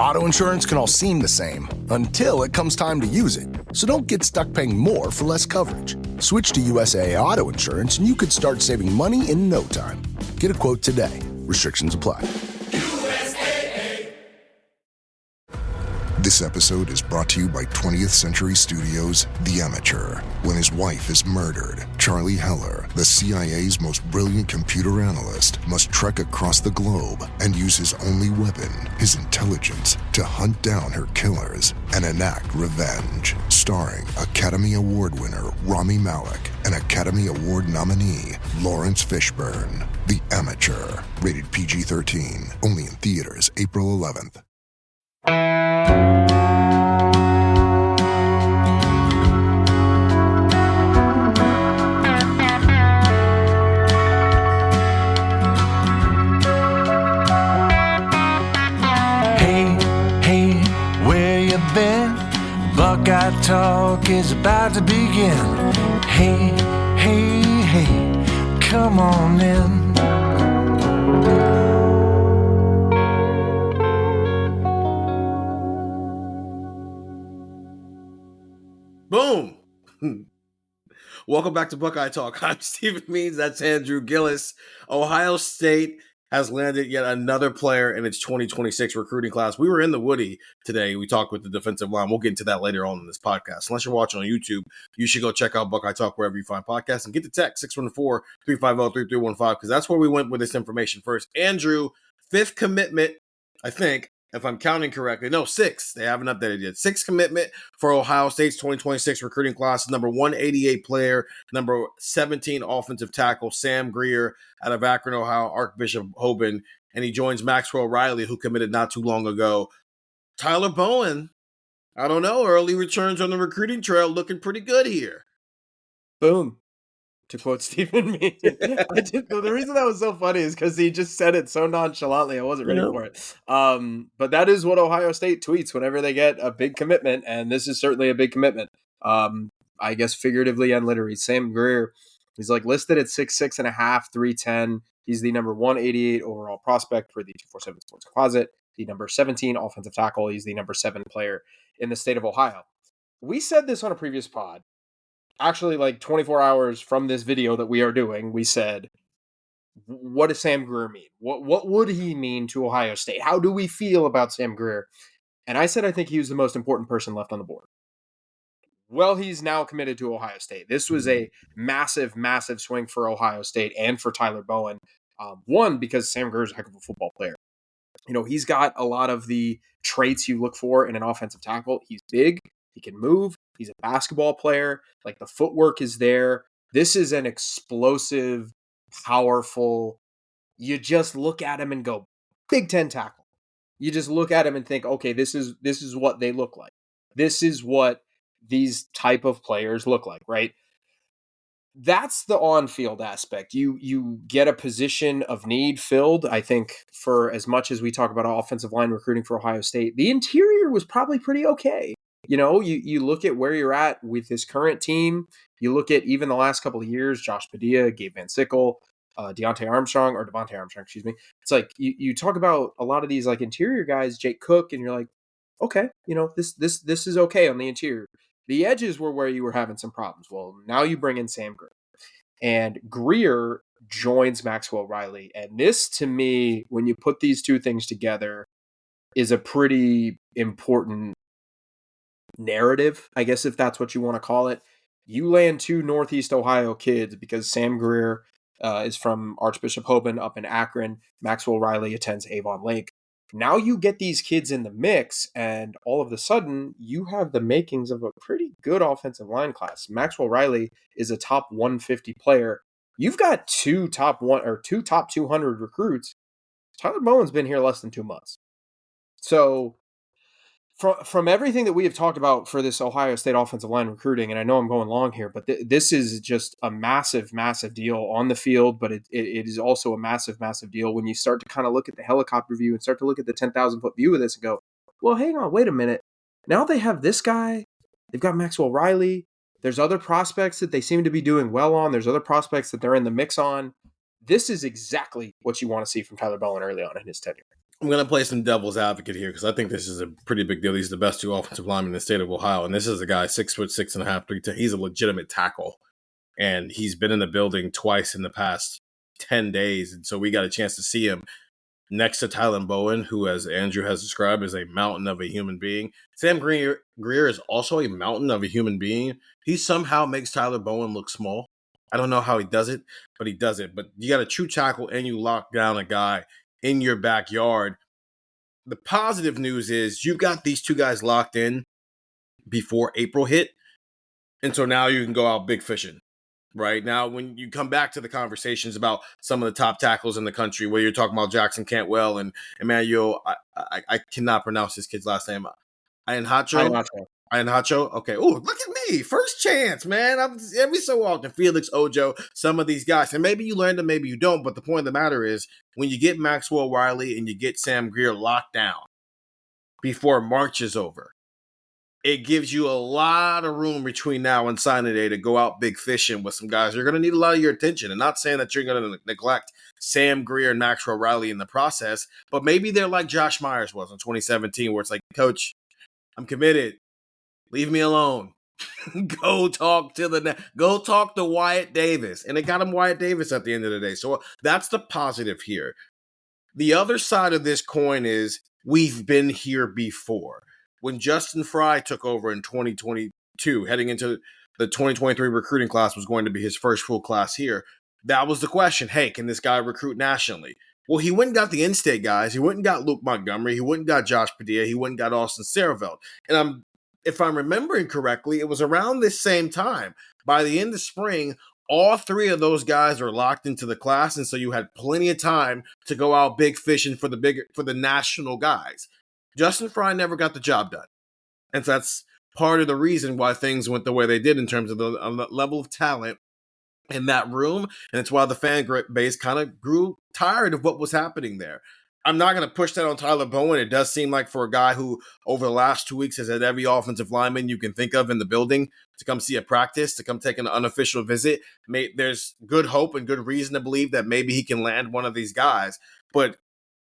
Auto insurance can all seem the same until it comes time to use it. So don't get stuck paying more for less coverage. Switch to USAA Auto Insurance and you could start saving money in no time. Get a quote today. Restrictions apply. This episode is brought to you by 20th Century Studios' The Amateur. When his wife is murdered, Charlie Heller, the CIA's most brilliant computer analyst, must trek across the globe and use his only weapon, his intelligence, to hunt down her killers and enact revenge. Starring Academy Award winner Rami Malek and Academy Award nominee Lawrence Fishburne. The Amateur. Rated PG-13. Only in theaters April 11th. Hey, where you been? Buckeye Talk is about to begin. Hey, come on in. Boom! Welcome back to Buckeye Talk. I'm Stephen Means. That's Andrew Gillis. Ohio State has landed yet another player in its 2026 recruiting class. We were in the Woody today. We talked with the defensive line. We'll get into that later on in this podcast. Unless you're watching on YouTube, you should go check out Buckeye Talk wherever you find podcasts and get the text 614-350-3315 because that's where we went with this information first. Andrew, fifth commitment, I think, if I'm counting correctly. No, six. They haven't updated yet. Sixth commitment for Ohio State's 2026 recruiting class. Number 188 player, number 17 offensive tackle, Sam Greer out of Akron, Ohio, Archbishop Hoban. And he joins Maxwell Riley, who committed not too long ago. Tyler Bowen, I don't know, early returns on the recruiting trail looking pretty good here. Boom. To quote Stephen Means. The reason that was so funny is because he just said it so nonchalantly. I wasn't ready for it. But that is what Ohio State tweets whenever they get a big commitment, and this is certainly a big commitment. I guess figuratively and literally. Sam Greer, he's like listed at 6'6.5", 310. He's the number 188 overall prospect for the 247 Sports Composite. The number 17 offensive tackle. He's the number 7 player in the state of Ohio. We said this on a previous pod. Actually, like 24 hours from this video that we are doing, we said, what does Sam Greer mean? What would he mean to Ohio State? How do we feel about Sam Greer? And I said I think he was the most important person left on the board. Well, he's now committed to Ohio State. This was a massive, massive swing for Ohio State and for Tyler Bowen. One, because Sam Greer is a heck of a football player. You know, he's got a lot of the traits you look for in an offensive tackle. He's big. He can move. He's a basketball player. Like, the footwork is there. This is an explosive, powerful, you just look at him and go, Big Ten tackle. You just look at him and think, okay, this is what they look like. This is what these type of players look like, right? That's the on-field aspect. You get a position of need filled. I think for as much as we talk about offensive line recruiting for Ohio State, the interior was probably pretty okay. You know, you look at where you're at with this current team. You look at even the last couple of years, Josh Padilla, Gabe Van Sickle, Devontae Armstrong, excuse me. It's like you talk about a lot of these like interior guys, Jake Cook, and you're like, okay, you know, this is okay on the interior. The edges were where you were having some problems. Well, now you bring in Sam Greer. And Greer joins Maxwell Riley. And this, to me, when you put these two things together, is a pretty important narrative, I guess, if that's what you want to call it. You land 2 Northeast Ohio kids because Sam Greer is from Archbishop Hoban up in Akron. Maxwell Riley attends Avon Lake. Now you get these kids in the mix, and all of a sudden, you have the makings of a pretty good offensive line class. Maxwell Riley is a top 150 player. You've got 2 top 200 recruits. Tyler Bowen's been here less than 2 months. So from everything that we have talked about for this Ohio State offensive line recruiting, and I know I'm going long here, but this is just a massive, massive deal on the field, but it is also a massive, massive deal when you start to kind of look at the helicopter view and start to look at the 10,000-foot view of this and go, well, hang on, wait a minute. Now they have this guy. They've got Maxwell Riley. There's other prospects that they seem to be doing well on. There's other prospects that they're in the mix on. This is exactly what you want to see from Tyler Bowen early on in his tenure. I'm going to play some devil's advocate here because I think this is a pretty big deal. He's the best two offensive linemen in the state of Ohio, and this is a guy 6'6.5", he's a legitimate tackle, and he's been in the building twice in the past 10 days, and so we got a chance to see him next to Tyler Bowen, who, as Andrew has described, is a mountain of a human being. Sam Greer is also a mountain of a human being. He somehow makes Tyler Bowen look small. I don't know how he does it, but he does it. But you got a true tackle and you lock down a guy in your backyard. The positive news is you've got these two guys locked in before April hit. And so now you can go out big fishing. Right now, when you come back to the conversations about some of the top tackles in the country, where you're talking about Jackson Cantwell and Emmanuel, I cannot pronounce this kid's last name. Ianhacho. Okay. Oh, look at me. First chance, man. I'm every so often. Felix Ojo, some of these guys. And maybe you learn them, maybe you don't. But the point of the matter is when you get Maxwell Riley and you get Sam Greer locked down before March is over, it gives you a lot of room between now and signing day to go out big fishing with some guys. You're going to need a lot of your attention. And not saying that you're going to neglect Sam Greer and Maxwell Riley in the process, but maybe they're like Josh Myers was in 2017, where it's like, Coach, I'm committed. Leave me alone. Go talk to Wyatt Davis. And they got him Wyatt Davis at the end of the day. So that's the positive here. The other side of this coin is we've been here before. When Justin Fry took over in 2022, heading into the 2023 recruiting class was going to be his first full class here, that was the question. Hey, can this guy recruit nationally? Well, he went and got the in-state guys. He went and got Luke Montgomery. He went and got Josh Padilla. He went and got Austin Sareveld. And if I'm remembering correctly, it was around this same time. By the end of spring, all three of those guys are locked into the class, and so you had plenty of time to go out big fishing for the national guys. Justin Fry never got the job done. And so that's part of the reason why things went the way they did in terms of the level of talent in that room. And it's why the fan base kind of grew tired of what was happening there. I'm not going to push that on Tyler Bowen. It does seem like for a guy who over the last 2 weeks has had every offensive lineman you can think of in the building to come see a practice, to come take an unofficial visit, there's good hope and good reason to believe that maybe he can land one of these guys. But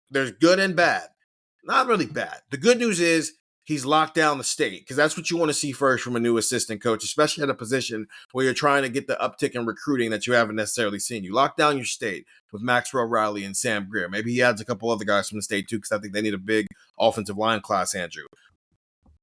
there's good and bad. Not really bad. The good news is he's locked down the state, because that's what you want to see first from a new assistant coach, especially at a position where you're trying to get the uptick in recruiting that you haven't necessarily seen. You lock down your state with Maxwell Riley and Sam Greer. Maybe he adds a couple other guys from the state too, because I think they need a big offensive line class, Andrew.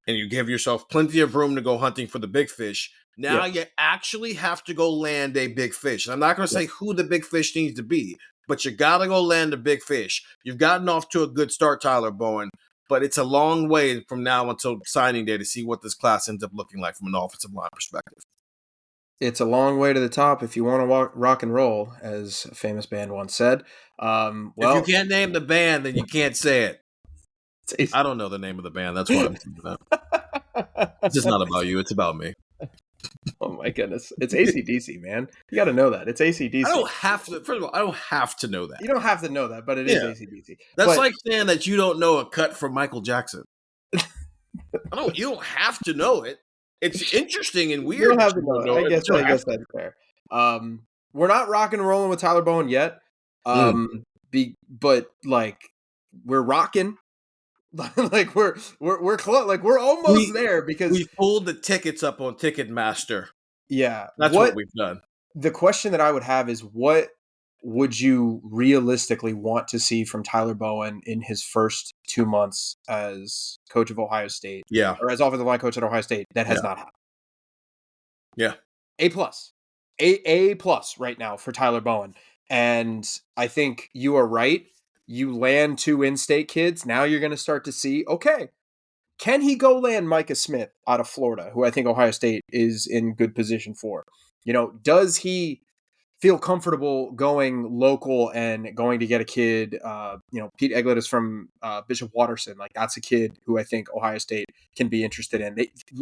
And you give yourself plenty of room to go hunting for the big fish. Now you actually have to go land a big fish. And I'm not going to say who the big fish needs to be, but you got to go land a big fish. You've gotten off to a good start, Tyler Bowen, but it's a long way from now until signing day to see what this class ends up looking like from an offensive line perspective. It's a long way to the top if you want to rock and roll, as a famous band once said. Well, if you can't name the band, then you can't say it. I don't know the name of the band. That's what I'm thinking about. It's just not about you. It's about me. Oh my goodness. It's AC/DC, man. You got to know that. It's AC/DC. I don't have to. First of all, I don't have to know that. You don't have to know that, but it is AC/DC. That's like saying that you don't know a cut from Michael Jackson. You don't have to know it. It's interesting and weird. You don't have to know it. I guess that's fair. We're not rock and rolling with Tyler Bowen yet. But like we're rocking. Like we're close. Like we're almost there, because we pulled the tickets up on Ticketmaster. Yeah, that's what we've done. The question that I would have is, what would you realistically want to see from Tyler Bowen in his first 2 months as coach of Ohio State? Yeah, or as offensive line coach at Ohio State that has not happened. Yeah, A plus right now for Tyler Bowen, and I think you are right. You land 2 in-state kids. Now you're going to start to see, okay, can he go land Micah Smith out of Florida, who I think Ohio State is in good position for? Does he feel comfortable going local and going to get a kid? Pete Eglett is from Bishop Watterson. Like, that's a kid who I think Ohio State can be interested in.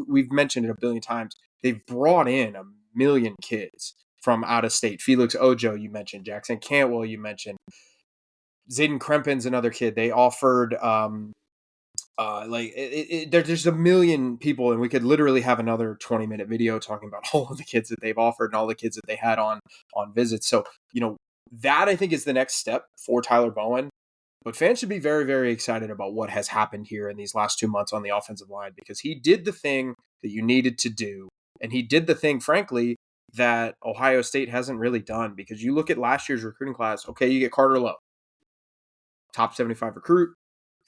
We've mentioned it a billion times. They've brought in a million kids from out of state. Felix Ojo, you mentioned. Jackson Cantwell, you mentioned. Zayden Krempin's another kid. They offered there's a million people, and we could literally have another 20-minute video talking about all of the kids that they've offered and all the kids that they had on visits. So, that I think is the next step for Tyler Bowen. But fans should be very, very excited about what has happened here in these last 2 months on the offensive line, because he did the thing that you needed to do. And he did the thing, frankly, that Ohio State hasn't really done, because you look at last year's recruiting class. Okay, you get Carter Lowe, top 75 recruit,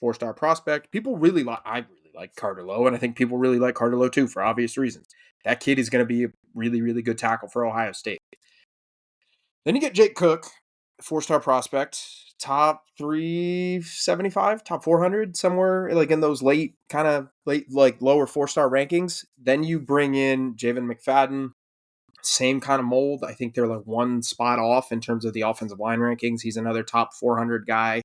4-star prospect. I really like Carter Lowe, and I think people really like Carter Lowe too, for obvious reasons. That kid is going to be a really, really good tackle for Ohio State. Then you get Jake Cook, 4-star prospect, top 375, top 400, somewhere like in those late, like lower 4-star rankings. Then you bring in Javen McFadden, same kind of mold. I think they're like one spot off in terms of the offensive line rankings. He's another top 400 guy,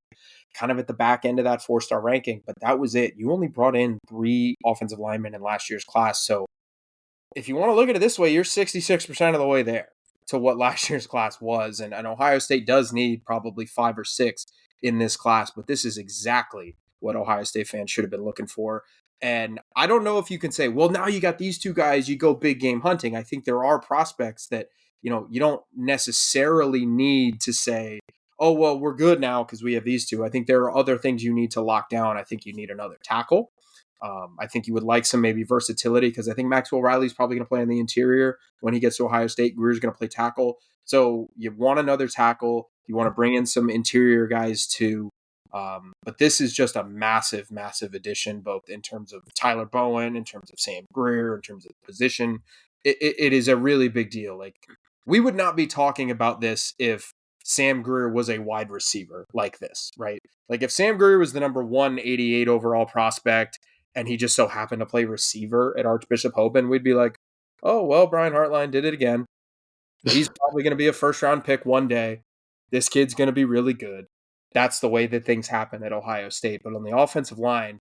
kind of at the back end of that 4-star ranking, but that was it. You only brought in 3 offensive linemen in last year's class. So if you want to look at it this way, you're 66% of the way there to what last year's class was. And Ohio State does need probably 5 or 6 in this class, but this is exactly what Ohio State fans should have been looking for. And I don't know if you can say, well, now you got these 2 guys, you go big game hunting. I think there are prospects that, you don't necessarily need to say, oh, well, we're good now because we have these 2. I think there are other things you need to lock down. I think you need another tackle. I think you would like some maybe versatility, because I think Maxwell Riley's probably going to play in the interior when he gets to Ohio State. Greer's going to play tackle. So you want another tackle. You want to bring in some interior guys too. But this is just a massive, massive addition, both in terms of Tyler Bowen, in terms of Sam Greer, in terms of position. It is a really big deal. Like, we would not be talking about this if Sam Greer was a wide receiver like this, right? Like, if Sam Greer was the number 188 overall prospect and he just so happened to play receiver at Archbishop Hoban, we'd be like, oh, well, Brian Hartline did it again. He's probably going to be a first-round pick one day. This kid's going to be really good. That's the way that things happen at Ohio State. But on the offensive line,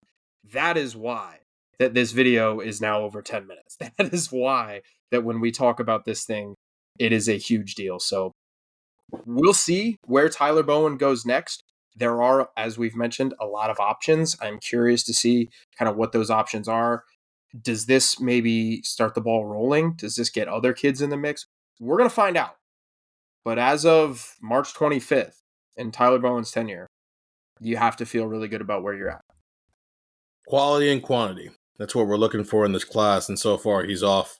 that is why that this video is now over 10 minutes. That is why that when we talk about this thing, it is a huge deal. So we'll see where Tyler Bowen goes next. There are, as we've mentioned, a lot of options. I'm curious to see kind of what those options are. Does this maybe start the ball rolling? Does this get other kids in the mix? We're going to find out. But as of March 25th, in Tyler Bowen's tenure, you have to feel really good about where you're at. Quality and quantity. That's what we're looking for in this class. And so far, he's off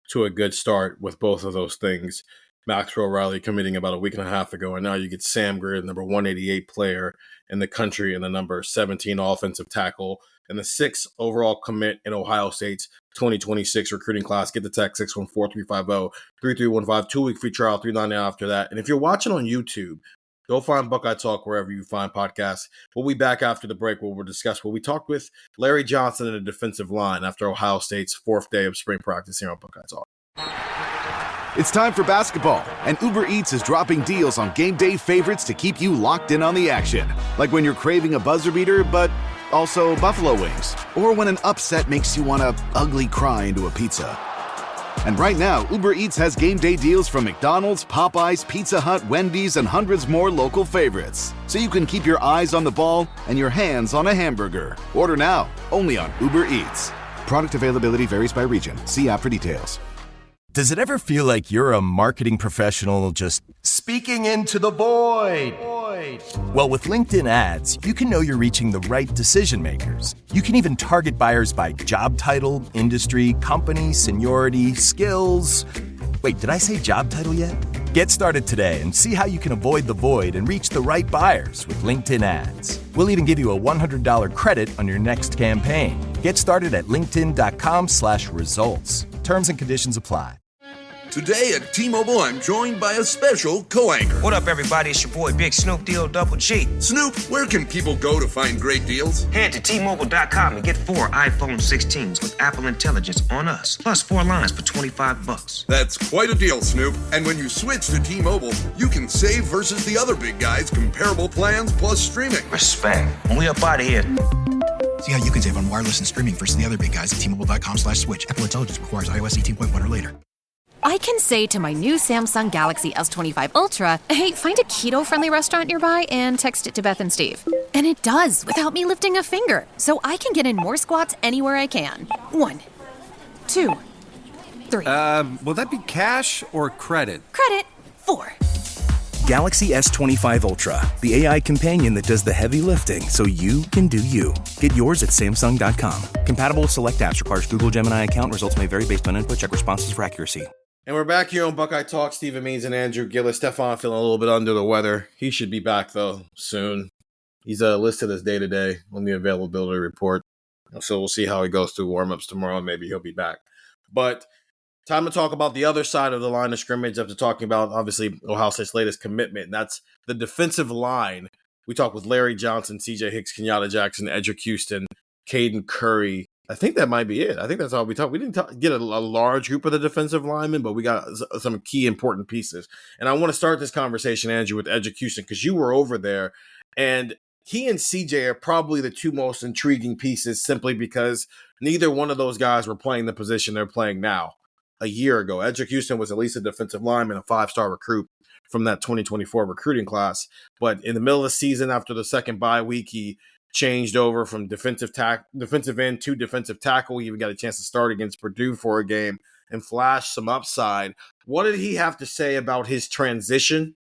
to a good start with both of those things. Maxwell Riley committing about a week and a half ago, and now you get Sam Greer, the number 188 player in the country and the number 17 offensive tackle, and the 6th overall commit in Ohio State's 2026 recruiting class. Get the text 614-350-3315, 2-week free trial, $3.99 after that. And if you're watching on YouTube, go find Buckeye Talk wherever you find podcasts. We'll be back after the break where we'll discuss what we talked with Larry Johnson in the defensive line after Ohio State's 4th day of spring practice here on Buckeye Talk. It's time for basketball, and Uber Eats is dropping deals on game day favorites to keep you locked in on the action. Like when you're craving a buzzer beater, but also buffalo wings. Or when an upset makes you want to ugly cry into a pizza. And right now, Uber Eats has game day deals from McDonald's, Popeyes, Pizza Hut, Wendy's, and hundreds more local favorites. So you can keep your eyes on the ball and your hands on a hamburger. Order now, only on Uber Eats. Product availability varies by region. See app for details. Does it ever feel like you're a marketing professional just speaking into the void? Well, with LinkedIn ads, you can know you're reaching the right decision makers. You can even target buyers by job title, industry, company, seniority, skills. Wait, did I say job title yet? Get started today and see how you can avoid the void and reach the right buyers with LinkedIn ads. We'll even give you a $100 credit on your next campaign. Get started at linkedin.com/results. Terms and conditions apply. Today at T-Mobile, I'm joined by a special co-anchor. What up, everybody? It's your boy, Big Snoop Deal Double G. Snoop, where can people go to find great deals? Head to T-Mobile.com and get 4 iPhone 16s with Apple Intelligence on us, plus 4 lines for $25. That's quite a deal, Snoop. And when you switch to T-Mobile, you can save versus the other big guys' comparable plans plus streaming. Respect. We up out of here. See how you can save on wireless and streaming versus the other big guys at T-Mobile.com/switch. Apple Intelligence requires iOS 18.1 or later. I can say to my new Samsung Galaxy S25 Ultra, hey, find a keto-friendly restaurant nearby and text it to Beth and Steve. And it does, without me lifting a finger. So I can get in more squats anywhere I can. 1, 2, 3. Will that be cash or credit? Credit. 4. Galaxy S25 Ultra, the AI companion that does the heavy lifting so you can do you. Get yours at Samsung.com. Compatible with select apps. Requires Google Gemini account. Results may vary based on input. Check responses for accuracy. And we're back here on Buckeye Talk. Stephen Means and Andrew Gillis. Stefan feeling a little bit under the weather. He should be back, though, soon. He's listed as day-to-day on the availability report. So we'll see how he goes through warm-ups tomorrow. Maybe he'll be back. But time to talk about the other side of the line of scrimmage after talking about, obviously, Ohio State's latest commitment. And that's the defensive line. We talked with Larry Johnson, C.J. Hicks, Kenyatta Jackson, Edric Houston, Caden Curry. I think that might be it. I think that's all we talked. We didn't get a large group of the defensive linemen, but we got some key important pieces. And I want to start this conversation, Andrew, with Edric Houston, because you were over there. And he and CJ are probably the two most intriguing pieces simply because neither one of those guys were playing the position they're playing now. A year ago, Edric Houston was at least a defensive lineman, a 5-star recruit from that 2024 recruiting class. But in the middle of the season, after the second bye week, he changed over from defensive end to defensive tackle. He even got a chance to start against Purdue for a game and flash some upside. What did he have to say about his transition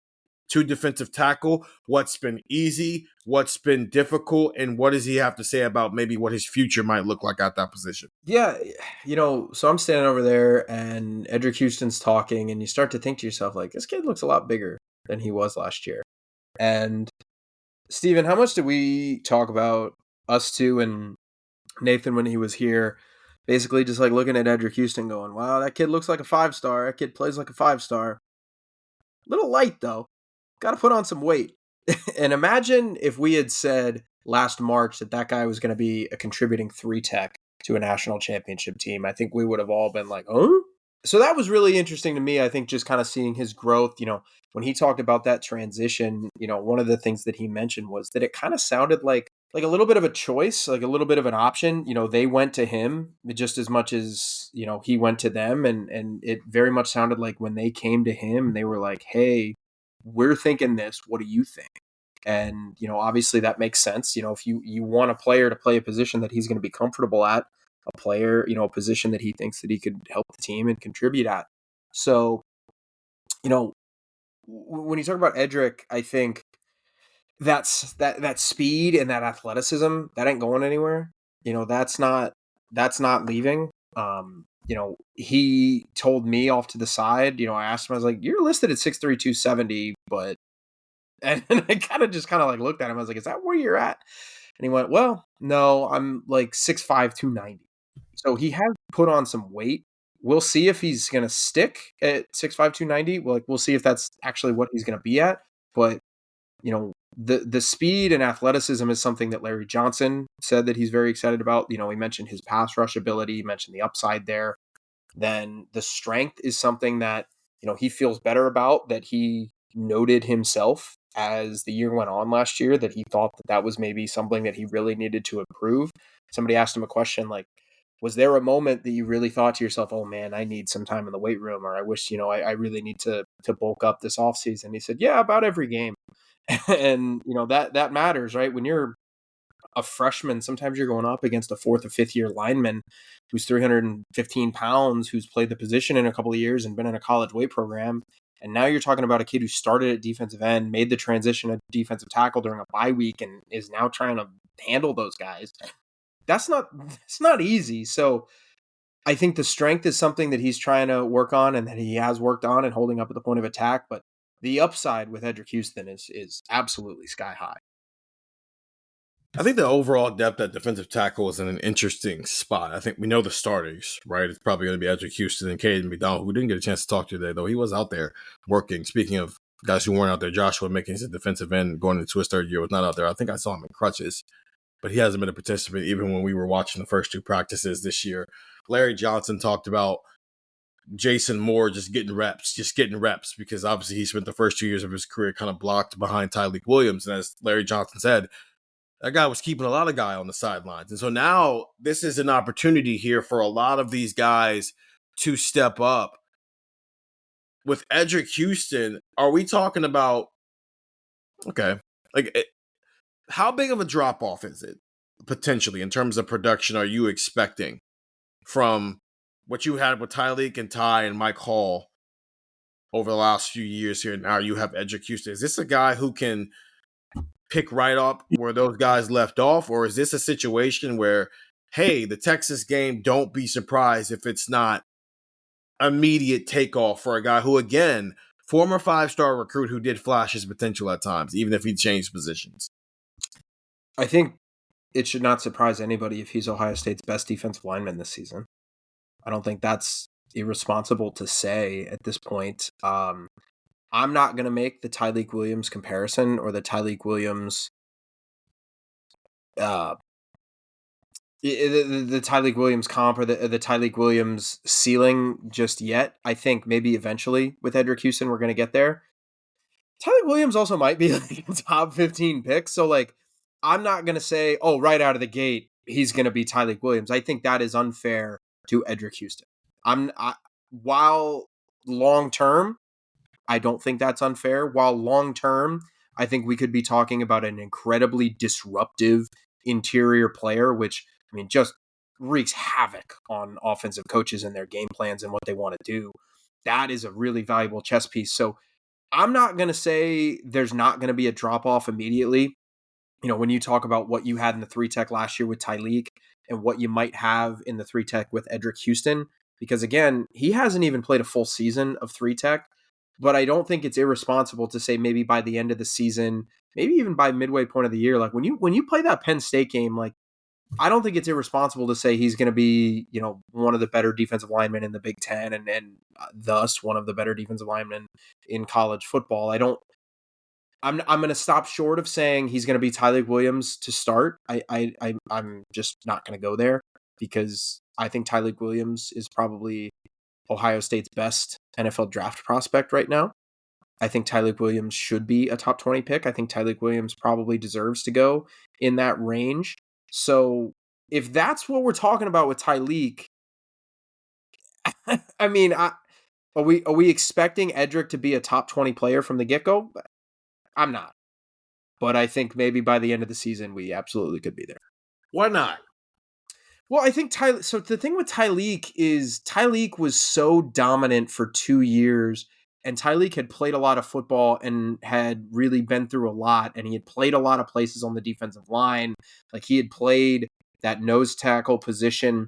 to defensive tackle? What's been easy? What's been difficult? And what does he have to say about maybe what his future might look like at that position? Yeah, so I'm standing over there and Edric Houston's talking, and you start to think to yourself, like, this kid looks a lot bigger than he was last year. And Steven, how much did we talk about us two and Nathan when he was here? Basically just like looking at Edric Houston going, wow, that kid looks like a 5-star. That kid plays like a 5-star. Little light, though. Got to put on some weight. And imagine if we had said last March that guy was going to be a contributing 3-tech to a national championship team. I think we would have all been like, huh? So that was really interesting to me. I think just kind of seeing his growth, when he talked about that transition, one of the things that he mentioned was that it kind of sounded like a little bit of a choice, like a little bit of an option. They went to him just as much as, he went to them. And it very much sounded like when they came to him, they were like, hey, we're thinking this. What do you think? And, obviously that makes sense. If you want a player to play a position that he's going to be comfortable at, a player, a position that he thinks that he could help the team and contribute at. So, when you talk about Edric, I think that's that speed and that athleticism that ain't going anywhere. That's not leaving. He told me off to the side, I asked him, I was like, you're listed at 6'3", 270, but, and I kind of like looked at him. I was like, is that where you're at? And he went, well, no, I'm like 6'5", 290. So he has put on some weight. We'll see if he's going to stick at 6'5", 290. We'll see if that's actually what he's going to be at. But, the speed and athleticism is something that Larry Johnson said that he's very excited about. He mentioned his pass rush ability, he mentioned the upside there. Then the strength is something that, he feels better about, that he noted himself as the year went on last year, that he thought that was maybe something that he really needed to improve. Somebody asked him a question like, was there a moment that you really thought to yourself, oh man, I need some time in the weight room, or I wish, I really need to bulk up this offseason? He said, yeah, about every game. And, that matters, right? When you're a freshman, sometimes you're going up against a 4th or 5th year lineman who's 315 pounds, who's played the position in a couple of years and been in a college weight program. And now you're talking about a kid who started at defensive end, made the transition at defensive tackle during a bye week, and is now trying to handle those guys. That's not easy. So I think the strength is something that he's trying to work on and that he has worked on and holding up at the point of attack. But the upside with Edric Houston is absolutely sky high. I think the overall depth at defensive tackle is in an interesting spot. I think we know the starters, right? It's probably going to be Edric Houston and Caden McDonald, who we didn't get a chance to talk to today, though he was out there working. Speaking of guys who weren't out there, Joshua Mickens, a defensive end going into his 3rd year, was not out there. I think I saw him in crutches, but he hasn't been a participant even when we were watching the first 2 practices this year. Larry Johnson talked about Jason Moore just getting reps, because obviously he spent the first 2 years of his career kind of blocked behind Tyleek Williams. And as Larry Johnson said, that guy was keeping a lot of guy on the sidelines. And so now this is an opportunity here for a lot of these guys to step up. With Edric Houston, are we talking about, how big of a drop-off is it potentially in terms of production are you expecting from what you had with Tyleek and Ty and Mike Hall over the last few years here. Now you have Edric Houston. Is this a guy who can pick right up where those guys left off, or is this a situation where, hey, the Texas game, don't be surprised if it's not immediate takeoff for a guy who, again, former 5-star recruit who did flash his potential at times, even if he changed positions? I think it should not surprise anybody if he's Ohio State's best defensive lineman this season. I don't think that's irresponsible to say at this point. I'm not going to make the Tyleik Williams comparison or the Tyleik Williams the Tyleik Williams comp or the Tyleik Williams ceiling just yet. I think maybe eventually with Edric Houston we're going to get there. Tyleik Williams also might be like a top 15 pick, so like I'm not going to say, oh, right out of the gate he's going to be Tyleik Williams. I think that is unfair to Edric Houston. While long term, I don't think that's unfair. While long term, I think we could be talking about an incredibly disruptive interior player, which, I mean, just wreaks havoc on offensive coaches and their game plans and what they want to do. That is a really valuable chess piece. So I'm not going to say there's not going to be a drop off immediately. You know, when you talk about what you had in the 3-tech last year with Tyleik and what you might have in the 3-tech with Edric Houston, because again, he hasn't even played a full season of 3-tech. But I don't think it's irresponsible to say maybe by the end of the season, maybe even by midway point of the year, like when you play that Penn State game, like I don't think it's irresponsible to say he's going to be, you know, one of the better defensive linemen in the Big Ten and thus one of the better defensive linemen in college football. I'm going to stop short of saying he's going to be Tyleik Williams to start. I'm just not going to go there because I think Tyleik Williams is probably Ohio State's best NFL draft prospect right now. I think Tyleik Williams should be a top 20 pick. I think Tyleik Williams probably deserves to go in that range. So if that's what we're talking about with Tyleik, I mean, are we expecting Edric to be a top 20 player from the get-go? I'm not. But I think maybe by the end of the season, we absolutely could be there. Why not? Well, I think so the thing with Tyleik is Tyleik was so dominant for 2 years, and Tyleik had played a lot of football and had really been through a lot, and he had played a lot of places on the defensive line. Like he had played that nose tackle position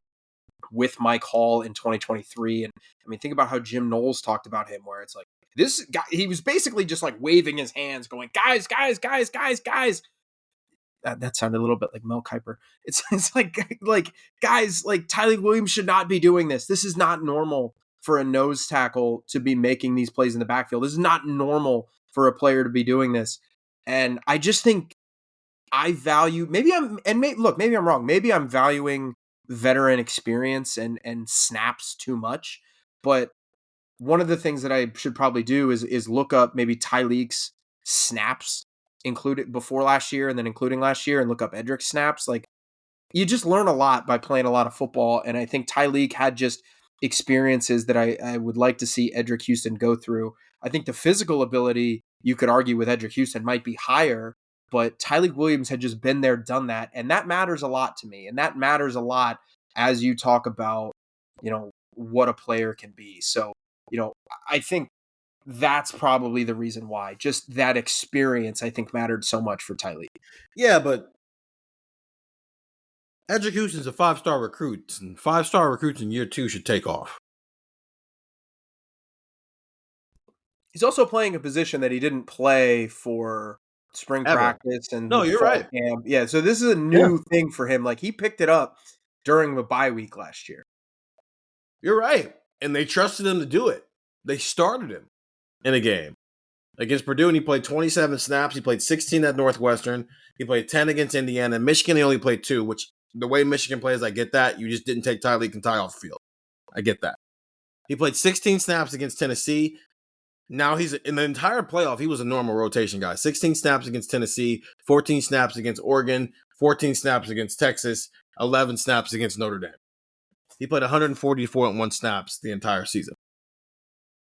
with Mike Hall in 2023. And I mean, think about how Jim Knowles talked about him, where it's like this guy, he was basically just like waving his hands going, guys. That sounded a little bit like Mel Kiper. It's like guys, like Tyleik Williams should not be doing this. This is not normal for a nose tackle to be making these plays in the backfield. This is not normal for a player to be doing this. And I just think I value, maybe I'm wrong. Maybe I'm valuing veteran experience and snaps too much. But one of the things that I should probably do is look up maybe Tyleik's snaps included before last year and then including last year and look up Edric's snaps. Like you just learn a lot by playing a lot of football. And I think Tyleik had just experiences that I would like to see Edric Houston go through. I think the physical ability you could argue with Edric Houston might be higher, but Tyleik Williams had just been there, done that. And that matters a lot to me. And that matters a lot as you talk about, you know, what a player can be. So, you know, I think that's probably the reason why. Just that experience, I think, mattered so much for Tyleik. Yeah, but Edric Houston's a 5-star recruit, and 5-star recruits in year 2 should take off. He's also playing a position that he didn't play for spring practice and no, you're right. Camp. Yeah, so this is a new thing for him. Like he picked it up during the bye week last year. You're right, and they trusted him to do it. They started him in a game against Purdue, and he played 27 snaps. He played 16 at Northwestern. He played 10 against Indiana. Michigan, he only played 2, which the way Michigan plays, I get that. You just didn't take Tyleik and Ty off the field. I get that. He played 16 snaps against Tennessee. Now he's in the entire playoff. He was a normal rotation guy. 16 snaps against Tennessee, 14 snaps against Oregon, 14 snaps against Texas, 11 snaps against Notre Dame. He played 144.1 snaps the entire season.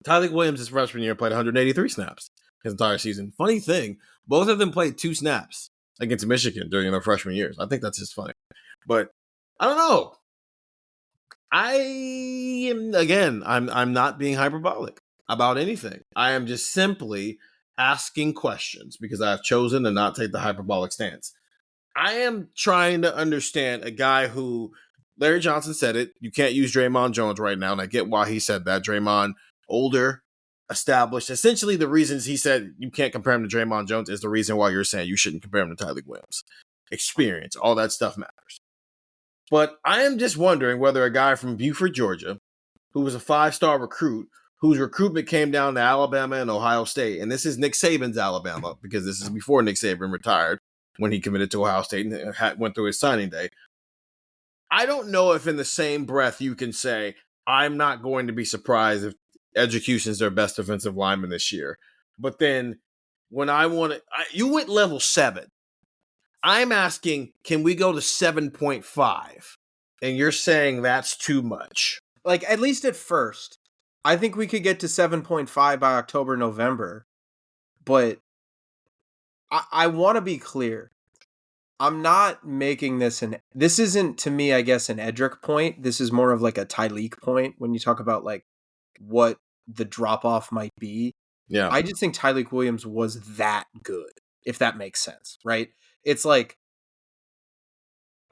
Tyleik Williams, his freshman year, played 183 snaps his entire season. Funny thing, both of them played 2 snaps against Michigan during their freshman years. I think that's just funny. But I don't know. I'm not being hyperbolic. about anything. I am just simply asking questions because I have chosen to not take the hyperbolic stance. I am trying to understand a guy who, Larry Johnson said it, you can't use Draymond Jones right now, and I get why he said that. Draymond, older, established. Essentially, the reasons he said you can't compare him to Draymond Jones is the reason why you're saying you shouldn't compare him to Tyler Williams. Experience, all that stuff matters. But I am just wondering whether a guy from Beaufort, Georgia, who was a 5-star recruit, whose recruitment came down to Alabama and Ohio State, and this is Nick Saban's Alabama, because this is before Nick Saban retired when he committed to Ohio State and went through his signing day. I don't know if in the same breath you can say, I'm not going to be surprised if Execution's their best defensive lineman this year. But then when you went level 7. I'm asking, can we go to 7.5? And you're saying that's too much. Like, at least at first. I think we could get to 7.5 by October, November. But I want to be clear. I'm not making this this isn't, to me, I guess, an Edric point. This is more of like a Tyleek point when you talk about like what the drop-off might be. Yeah. I just think Tyleek Williams was that good, if that makes sense, right? It's like,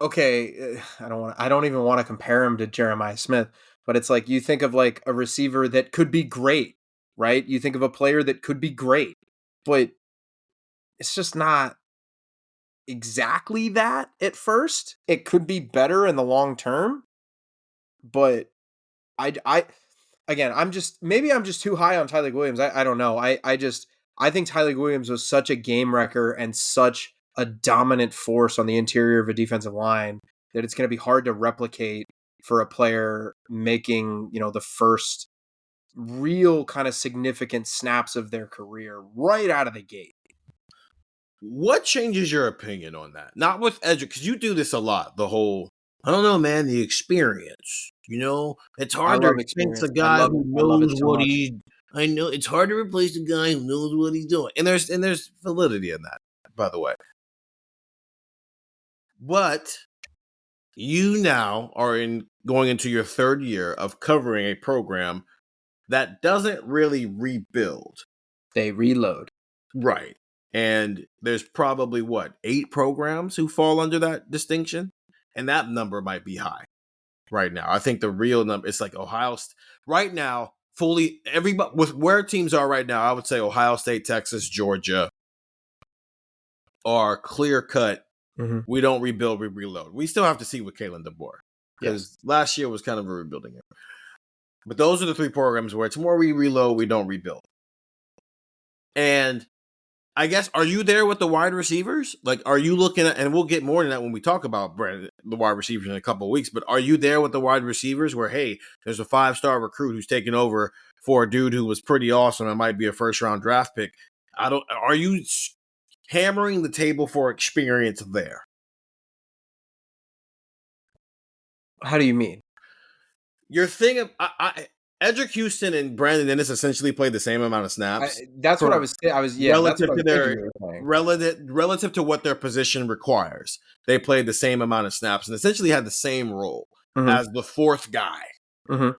okay, I don't even want to compare him to Jeremiah Smith, but it's like you think of like a receiver that could be great, right? You think of a player that could be great, but it's just not exactly that at first. It could be better in the long term, but again, maybe I'm just too high on Tyleek Williams. I don't know. I think Tyleek Williams was such a game wrecker and such a dominant force on the interior of a defensive line that it's going to be hard to replicate for a player making, the first real kind of significant snaps of their career right out of the gate. What changes your opinion on that? Not with Edge, because you do this a lot. The whole, I don't know, man, the experience. It's hard to replace a guy who knows what I know it's hard to replace a guy who knows what he's doing. And there's validity in that, by the way. But you now are going into your 3rd year of covering a program that doesn't really rebuild. They reload. Right. And there's probably 8 programs who fall under that distinction? And that number might be high right now. I think the real number, it's like Ohio State. Right now, fully, everybody, with where teams are right now, I would say Ohio State, Texas, Georgia are clear cut. Mm-hmm. We don't rebuild, we reload. We still have to see with Kalen DeBoer, because last year was kind of a rebuilding year. But those are the 3 programs where it's more we reload, we don't rebuild. And I guess, are you there with the wide receivers? Like, are you looking at, and we'll get more than that when we talk about the wide receivers in a couple of weeks, but are you there with the wide receivers where, hey, there's a 5-star recruit who's taking over for a dude who was pretty awesome and might be a first-round draft pick? Are you hammering the table for experience there? How do you mean? Your thing of Edric Houston and Brandon Ennis essentially played the same amount of snaps. That's what I was relative to what their position requires. They played the same amount of snaps and essentially had the same role as the 4th guy. Mm-hmm.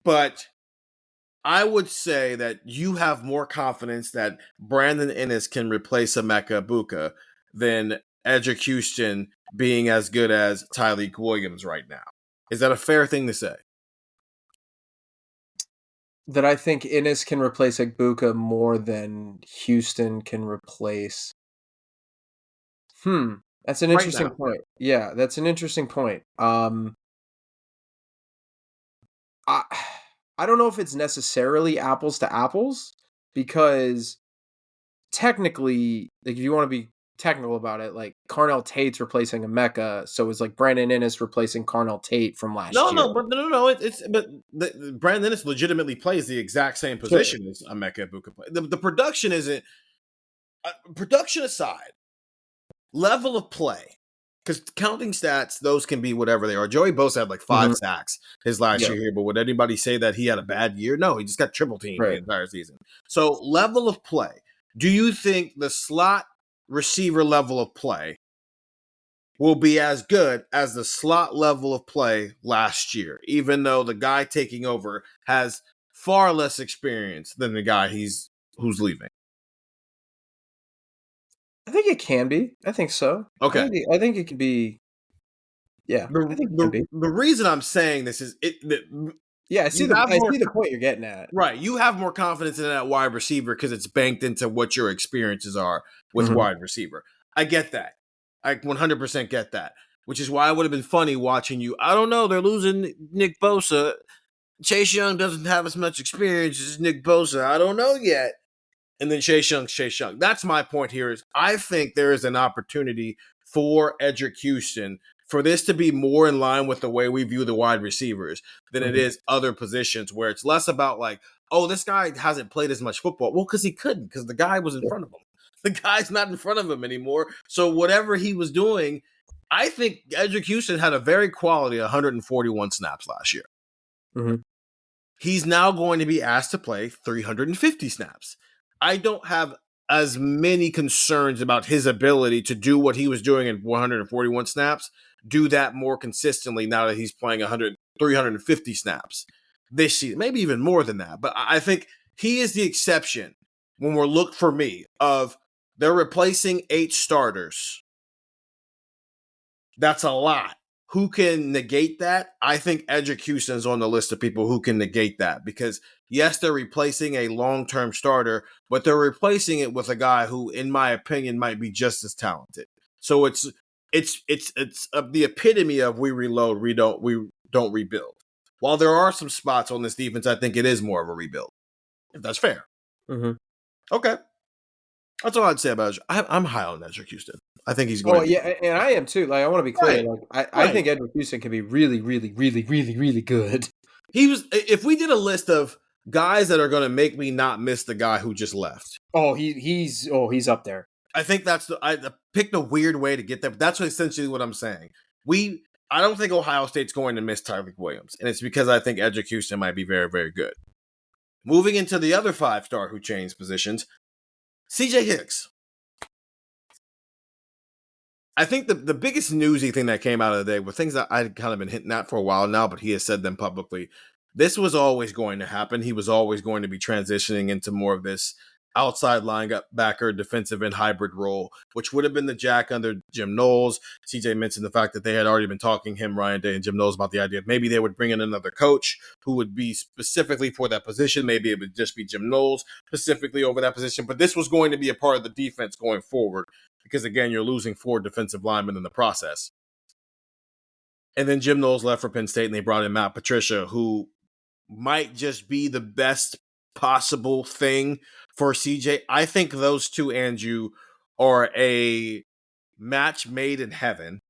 But I would say that you have more confidence that Brandon Ennis can replace Emeka Egbuka than Edric Houston being as good as Tyleek Williams right now. Is that a fair thing to say? That I think Ennis can replace Egbuka more than Houston can replace. That's an interesting point. Yeah, that's an interesting point. I don't know if it's necessarily apples to apples, because technically, like, if you want to be technical about it, like, Carnell Tate's replacing Emeka, so it's like Brandon Ennis replacing Carnell Tate from last year. No. But Brandon Ennis legitimately plays the exact same position as Emeka Egbuka. The production isn't. Production aside, level of play, because counting stats, those can be whatever they are. Joey Bosa had like 5 sacks his last year here, but would anybody say that he had a bad year? No, he just got triple teamed the entire season. So level of play. Do you think the slot receiver level of play will be as good as the slot level of play last year, even though the guy taking over has far less experience than the guy who's leaving. I think it can be. I think so. Okay. I think it could be. Yeah, I think it can be. The reason I'm saying this is I see the point you're getting at. Right. You have more confidence in that wide receiver because it's banked into what your experiences are with wide receiver. I get that. I 100% get that. Which is why it would have been funny watching you. I don't know. They're losing Nick Bosa. Chase Young doesn't have as much experience as Nick Bosa. I don't know yet. And then Chase Young. That's my point here is I think there is an opportunity for Edric Houston for this to be more in line with the way we view the wide receivers than it is other positions where it's less about like, oh, this guy hasn't played as much football. Well, because he couldn't, because the guy was in front of him. The guy's not in front of him anymore. So whatever he was doing, I think Edric Houston had a very quality 141 snaps last year. Mm-hmm. He's now going to be asked to play 350 snaps. I don't have as many concerns about his ability to do what he was doing in 141 snaps, do that more consistently now that he's playing 350 snaps this season, maybe even more than that. But I think he is the exception when we're look for me of they're replacing 8 starters. That's a lot. Who can negate that? I think Edric Houston's on the list of people who can negate that because yes, they're replacing a long-term starter, but they're replacing it with a guy who, in my opinion, might be just as talented. So it's the epitome of we reload, we don't rebuild. While there are some spots on this defense, I think it is more of a rebuild. If that's fair. Mm-hmm. Okay. That's all I'd say about it. I'm high on Edric Houston. I think he's going. Oh yeah, and I am too. Like I want to be clear. Right. Like I think Edric Houston can be really, really, really, really, really good. He was. If we did a list of guys that are going to make me not miss the guy who just left. Oh, he's up there. I think that's I picked a weird way to get there, but that's essentially what I'm saying. I don't think Ohio State's going to miss Tyler Williams, and it's because I think Edric Houston might be very, very good. Moving into the other 5-star who changed positions, CJ Hicks. I think the biggest newsy thing that came out of the day were things that I'd kind of been hinting at for a while now, but he has said them publicly. This was always going to happen. He was always going to be transitioning into more of this outside linebacker, defensive and hybrid role, which would have been the Jack under Jim Knowles. CJ mentioned the fact that they had already been talking him, Ryan Day, and Jim Knowles about the idea of maybe they would bring in another coach who would be specifically for that position. Maybe it would just be Jim Knowles specifically over that position. But this was going to be a part of the defense going forward because, again, you're losing 4 defensive linemen in the process. And then Jim Knowles left for Penn State, and they brought in Matt Patricia, who might just be the best possible thing for CJ. I think those two, Andrew, are a match made in heaven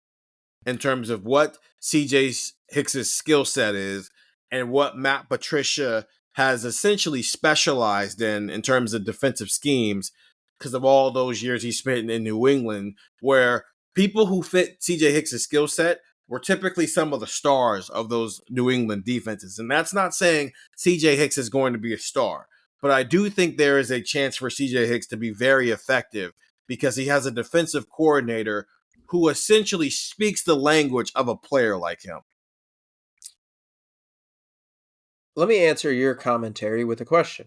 in terms of what CJ Hicks's skill set is and what Matt Patricia has essentially specialized in terms of defensive schemes because of all those years he spent in New England, where people who fit CJ Hicks's skill set were typically some of the stars of those New England defenses. And that's not saying CJ Hicks is going to be a star, but I do think there is a chance for CJ Hicks to be very effective because he has a defensive coordinator who essentially speaks the language of a player like him. Let me answer your commentary with a question.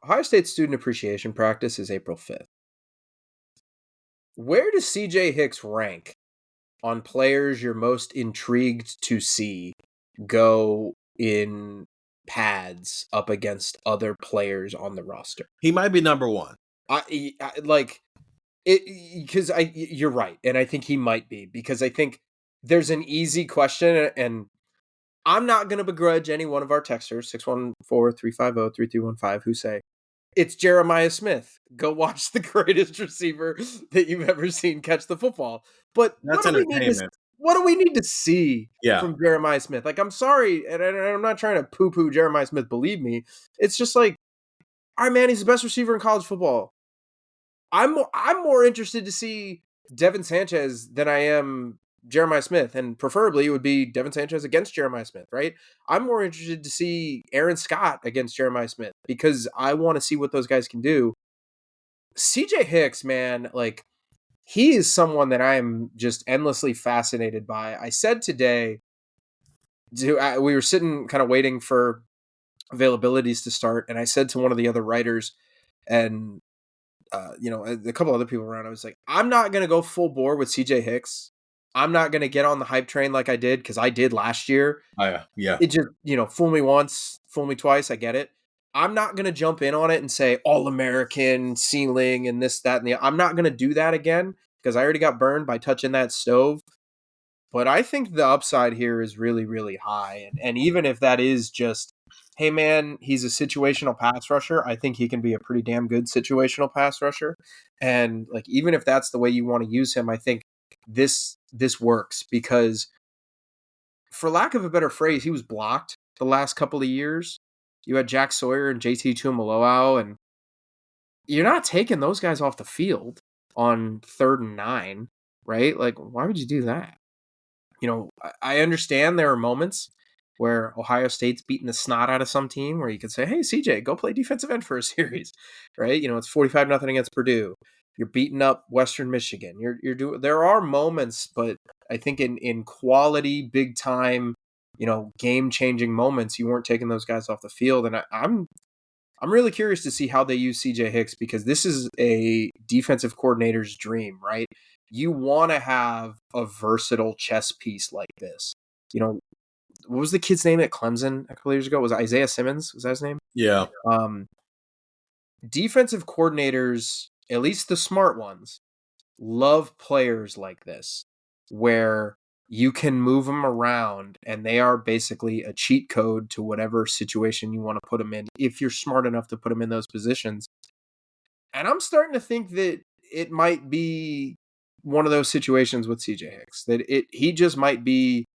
Ohio State Student Appreciation Practice is April 5th. Where does CJ Hicks rank on players you're most intrigued to see go in pads up against other players on the roster? He might be number 1. I like it because you're right, and I think he might be because I think there's an easy question, and I'm not going to begrudge any one of our texters 614-350-3315 who say it's Jeremiah Smith. Go watch the greatest receiver that you've ever seen catch the football. But that's what do we need to see from Jeremiah Smith? Like, I'm sorry, and I'm not trying to poo-poo Jeremiah Smith, believe me. It's just like, all right, man, he's the best receiver in college football. I'm more interested to see Devin Sanchez than I am Jeremiah Smith, and preferably it would be Devin Sanchez against Jeremiah Smith, right? I'm more interested to see Aaron Scott against Jeremiah Smith because I want to see what those guys can do. CJ Hicks, man, like, he is someone that I am just endlessly fascinated by. I said today, we were sitting kind of waiting for availabilities to start. And I said to one of the other writers and, a couple other people around, I was like, I'm not going to go full bore with CJ Hicks. I'm not going to get on the hype train like I did, because I did last year. Oh, yeah. It just, fool me once, fool me twice. I get it. I'm not going to jump in on it and say All-American ceiling and this, that, and the. I'm not going to do that again, because I already got burned by touching that stove. But I think the upside here is really, really high. And even if that is just, hey, man, he's a situational pass rusher, I think he can be a pretty damn good situational pass rusher. And like, even if that's the way you want to use him, I think this works, because for lack of a better phrase, he was blocked the last couple of years. You had Jack Sawyer and JT Tuimoloau, and you're not taking those guys off the field on 3rd and 9, right? Like, why would you do that? I understand there are moments where Ohio State's beating the snot out of some team where you could say, hey, CJ, go play defensive end for a series, right? It's 45-0 against Purdue. You're beating up Western Michigan. There are moments, but I think in quality, big time, game-changing moments, you weren't taking those guys off the field. And I'm really curious to see how they use CJ Hicks, because this is a defensive coordinator's dream, right? You want to have a versatile chess piece like this. What was the kid's name at Clemson a couple years ago? Was it Isaiah Simmons? Was that his name? Yeah. Defensive coordinators, at least the smart ones, love players like this, where you can move them around and they are basically a cheat code to whatever situation you want to put them in, if you're smart enough to put them in those positions. And I'm starting to think that it might be one of those situations with CJ Hicks, that he just might be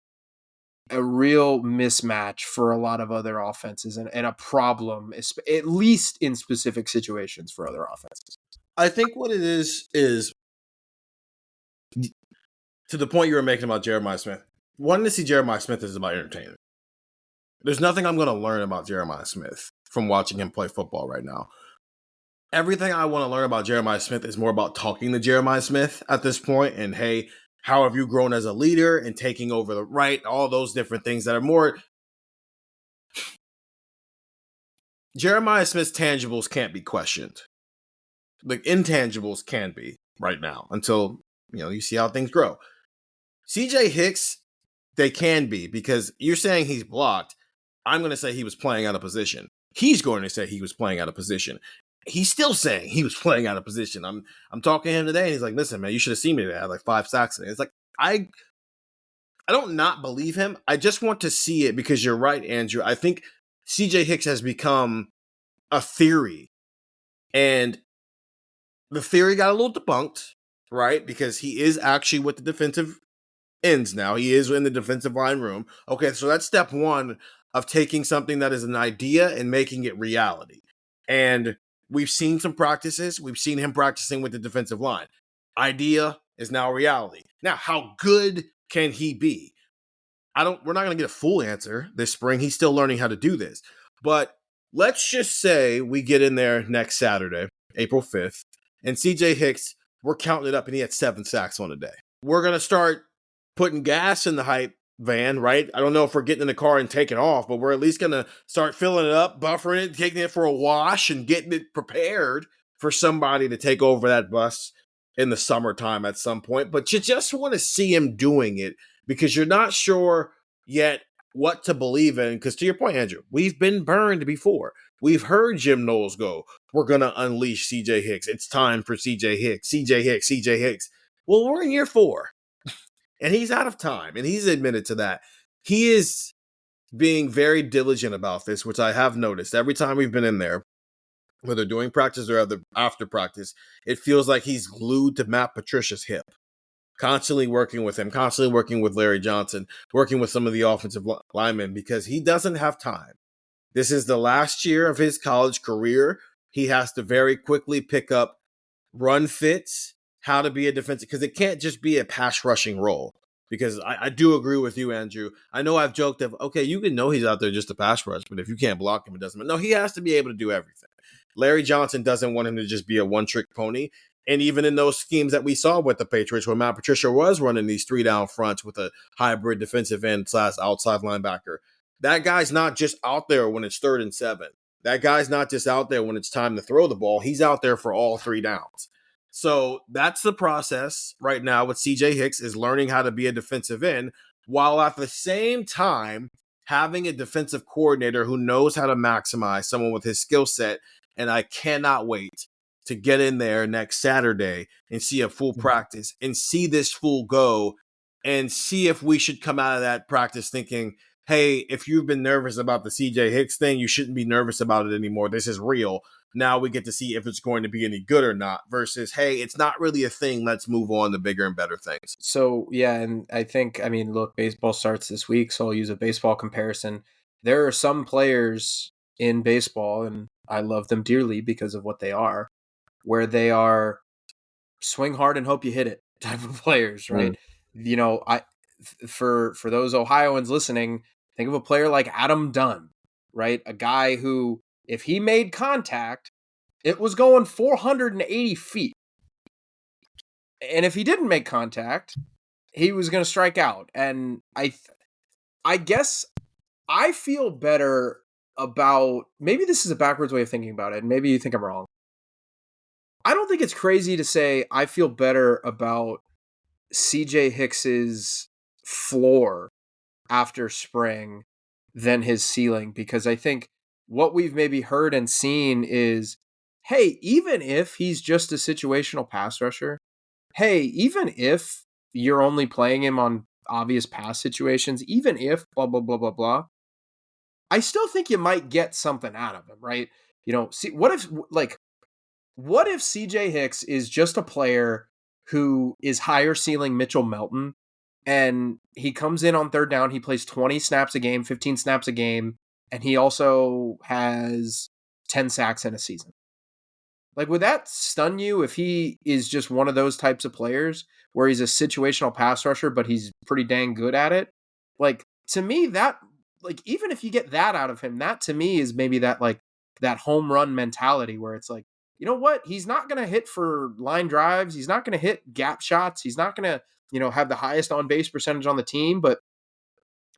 a real mismatch for a lot of other offenses, and a problem, at least in specific situations, for other offenses. I think what it is to the point you were making about Jeremiah Smith. Wanting to see Jeremiah Smith is about entertainment. There's nothing I'm going to learn about Jeremiah Smith from watching him play football right now. Everything I want to learn about Jeremiah Smith is more about talking to Jeremiah Smith at this point, and hey, how have you grown as a leader and taking over the right, all those different things that are more. Jeremiah Smith's tangibles can't be questioned. The intangibles can be right now until, you see how things grow. CJ Hicks, they can be, because you're saying he's blocked. I'm going to say he was playing out of position. He's going to say he was playing out of position. He's still saying he was playing out of position. I'm talking to him today, and he's like, listen, man, you should have seen me today. I had like 5 sacks today. It's like, I don't not believe him. I just want to see it, because you're right, Andrew. I think CJ Hicks has become a theory, and the theory got a little debunked, right? Because he is actually with the defensive ends now. He is in the defensive line room. Okay, so that's step one of taking something that is an idea and making it reality. And we've seen some practices. We've seen him practicing with the defensive line. Idea is now reality. Now, how good can he be? We're not going to get a full answer this spring. He's still learning how to do this. But let's just say we get in there next Saturday, April 5th, and CJ Hicks, we're counting it up, and he had 7 sacks on a day. We're going to start putting gas in the hype van, right? I don't know if we're getting in the car and taking off, but we're at least going to start filling it up, buffering it, taking it for a wash, and getting it prepared for somebody to take over that bus in the summertime at some point. But you just want to see him doing it, because you're not sure yet what to believe in. Because to your point, Andrew, we've been burned before. We've heard Jim Knowles go, we're going to unleash CJ Hicks. It's time for CJ Hicks, CJ Hicks, CJ Hicks. Well, we're in year 4. And he's out of time, and he's admitted to that. He is being very diligent about this, which I have noticed. Every time we've been in there, whether during practice or after practice, it feels like he's glued to Matt Patricia's hip, constantly working with him, constantly working with Larry Johnson, working with some of the offensive linemen, because he doesn't have time. This is the last year of his college career. He has to very quickly pick up run fits, how to be a defensive, because it can't just be a pass rushing role. Because I do agree with you, Andrew. I know I've joked of, okay, you can know he's out there just to pass rush, but if you can't block him, it doesn't matter. No, he has to be able to do everything. Larry Johnson doesn't want him to just be a one-trick pony. And even in those schemes that we saw with the Patriots, where Matt Patricia was running these 3-down fronts with a hybrid defensive end / outside linebacker, That guy's not just out there when it's 3rd and 7. That guy's not just out there when it's time to throw the ball. He's out there for all 3 downs. So that's the process right now with CJ Hicks, is learning how to be a defensive end while at the same time having a defensive coordinator who knows how to maximize someone with his skill set. And I cannot wait to get in there next Saturday and see a full practice and see this fool go and see if we should come out of that practice thinking, hey, if you've been nervous about the CJ Hicks thing, you shouldn't be nervous about it anymore. This is real. Now we get to see if it's going to be any good or not versus, hey, it's not really a thing. Let's move on to bigger and better things. So, yeah, and I think, I mean, look, baseball starts this week, so I'll use a baseball comparison. There are some players in baseball, and I love them dearly because of what they are, where they are swing hard and hope you hit it type of players, right? You know, for those Ohioans listening, think of a player like Adam Dunn, right? A guy who, if he made contact, it was going 480 feet. And if he didn't make contact, he was going to strike out. And I guess I feel better about, maybe this is a backwards way of thinking about it, and maybe you think I'm wrong. I don't think it's crazy to say I feel better about CJ Hicks's floor after spring than his ceiling, because I think what we've maybe heard and seen is, hey, even if he's just a situational pass rusher, hey, even if you're only playing him on obvious pass situations, even if blah, blah, blah, blah, blah, I still think you might get something out of him, right? You know, see, what if CJ Hicks is just a player who is higher ceiling Mitchell Melton, and he comes in on 3rd down, he plays 20 snaps a game, 15 snaps a game, and he also has 10 sacks in a season? Like, would that stun you if he is just one of those types of players where he's a situational pass rusher, but he's pretty dang good at it? Like, to me, that, like, even if you get that out of him, that to me is maybe that, like, that home run mentality where it's like, you know what? He's not going to hit for line drives. He's not going to hit gap shots. He's not going to, you know, have the highest on base percentage on the team. But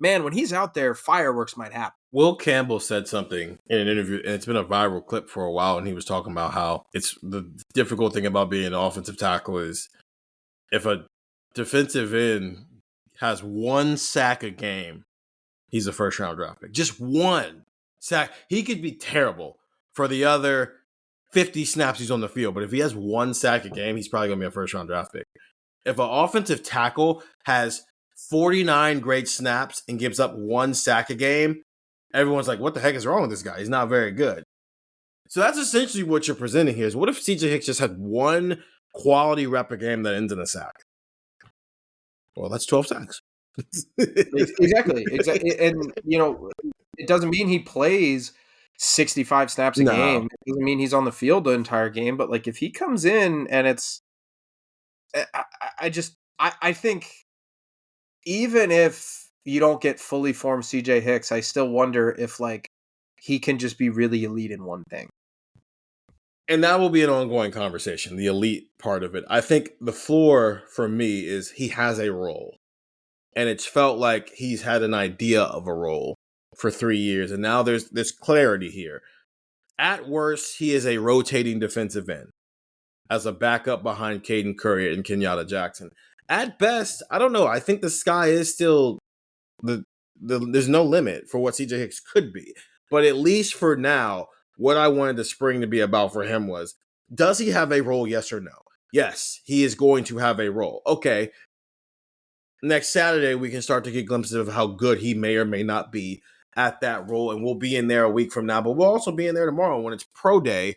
man, when he's out there, fireworks might happen. Will Campbell said something in an interview, and it's been a viral clip for a while, and he was talking about how it's the difficult thing about being an offensive tackle is if a defensive end has 1 sack a game, he's a first-round draft pick. Just 1 sack. He could be terrible for the other 50 snaps he's on the field, but if he has 1 sack a game, he's probably going to be a first-round draft pick. If an offensive tackle has 49 great snaps and gives up 1 sack a game, everyone's like, what the heck is wrong with this guy? He's not very good. So that's essentially what you're presenting here is, what if CJ Hicks just had 1 quality rep a game that ends in a sack? Well, that's 12 sacks. Exactly. And, you know, it doesn't mean he plays 65 snaps a game. It doesn't mean he's on the field the entire game. But, like, if he comes in and it's – I think even if you don't get fully formed CJ Hicks, I still wonder if, like, he can just be really elite in one thing. And that will be an ongoing conversation, the elite part of it. I think the floor for me is he has a role. And it's felt like he's had an idea of a role for 3 years. And now there's clarity here. At worst, he is a rotating defensive end as a backup behind Caden Curry and Kenyatta Jackson. At best, I don't know. I think the sky is still there's no limit for what CJ Hicks could be. But at least for now, what I wanted the spring to be about for him was, does he have a role, yes or no? Yes, he is going to have a role. Okay, next Saturday, we can start to get glimpses of how good he may or may not be at that role, and we'll be in there a week from now, but we'll also be in there tomorrow when it's Pro Day.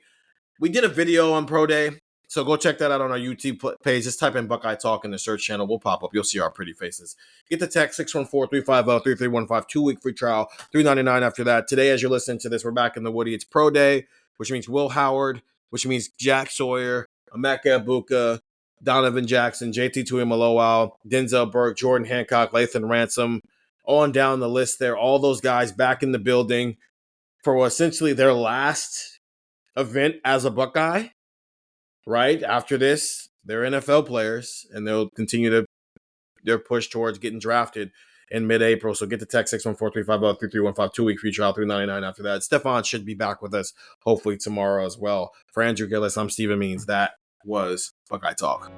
We did a video on Pro Day, so go check that out on our YouTube page. Just type in Buckeye Talk in the search channel. We'll pop up. You'll see our pretty faces. Get the text 614-350-3315, 2-week free trial, $3.99 after that. Today, as you're listening to this, we're back in the Woody. It's Pro Day, which means Will Howard, which means Jack Sawyer, Emeka Ibuka, Donovan Jackson, JT Tuimoloau, Denzel Burke, Jordan Hancock, Lathan Ransom, on down the list there. All those guys back in the building for essentially their last event as a Buckeye, right? After this, they're NFL players, and they'll continue their push towards getting drafted in mid-April. So get the text 614-350-3315, 2-week free trial, $3.99 after that. Stefan should be back with us hopefully tomorrow as well. For Andrew Gillis, I'm Stephen Means. That was Buckeye Talk.